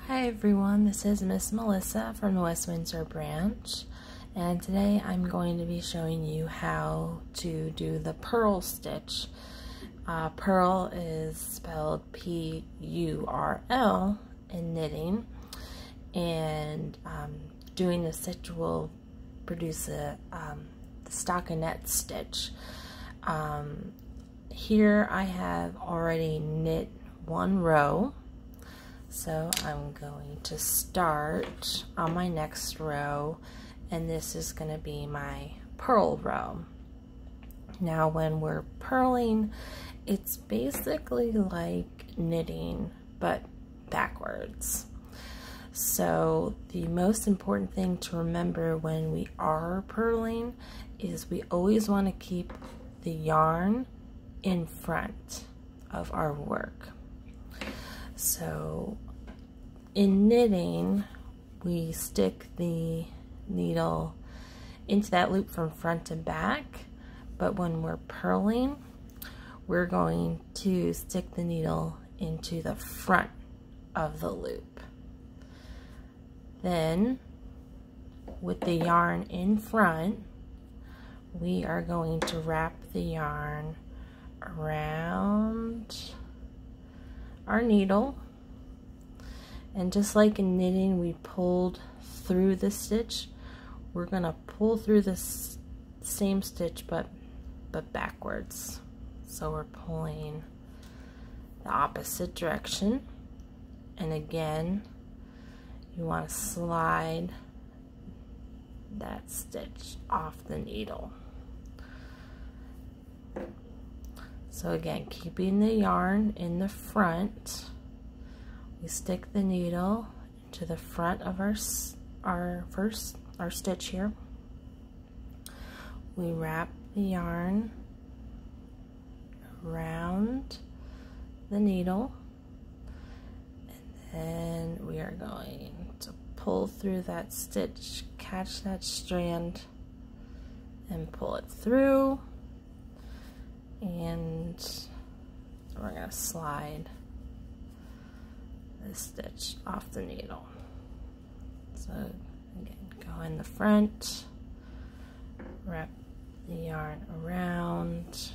Hi everyone, this is Miss Melissa from the West Windsor branch, and today I'm going to be showing you how to do the purl stitch. Purl is spelled P-U-R-L in knitting, and doing the stitch will produce the stockinette stitch. Here I have already knit one row. So I'm going to start on my next row, and this is going to be my purl row. Now when we're purling, it's basically like knitting but backwards. So the most important thing to remember when we are purling is we always want to keep the yarn in front of our work. So in knitting, we stick the needle into that loop from front to back, but when we're purling, we're going to stick the needle into the front of the loop. Then, with the yarn in front, we are going to wrap the yarn around our needle, and just like in knitting we pulled through the stitch, we're gonna pull through this same stitch but backwards. So we're pulling the opposite direction, and again you want to slide that stitch off the needle. So again, keeping the yarn in the front, we stick the needle into the front of our stitch here. We wrap the yarn around the needle, and then we are going to pull through that stitch, catch that strand, and pull it through. And we're going to slide the stitch off the needle. So again, go in the front, wrap the yarn around,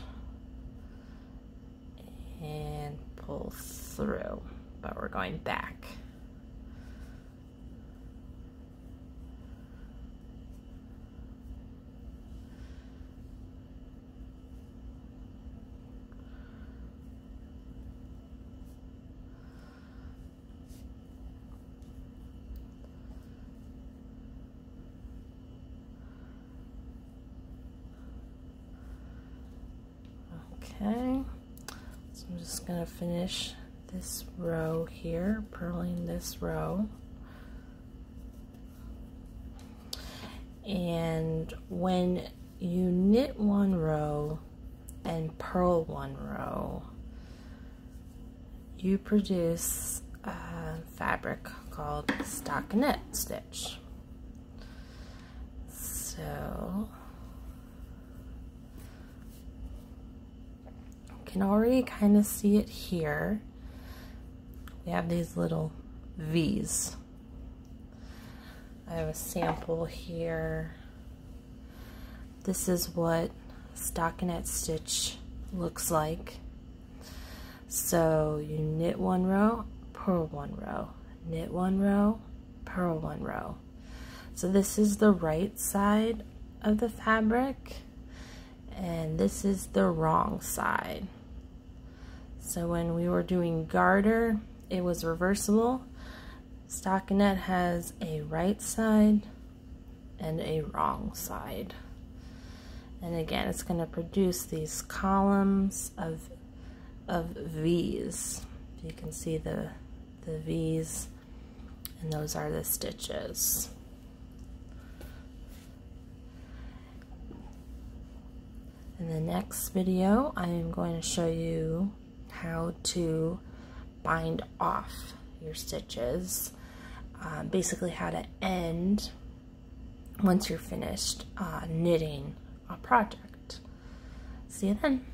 and pull through, but we're going back. Okay, so I'm just going to finish this row here, purling this row. And when you knit one row and purl one row, you produce a fabric called stockinette stitch. So can already kind of see it here. We have these little V's. I have a sample here. This is what stockinette stitch looks like. So you knit one row, purl one row, knit one row, purl one row. So this is the right side of the fabric, and this is the wrong side. So when we were doing garter, it was reversible. Stockinette has a right side and a wrong side. And again, it's going to produce these columns of V's. You can see the V's, and those are the stitches. In the next video, I am going to show you how to bind off your stitches, basically how to end once you're finished knitting a project. See you then.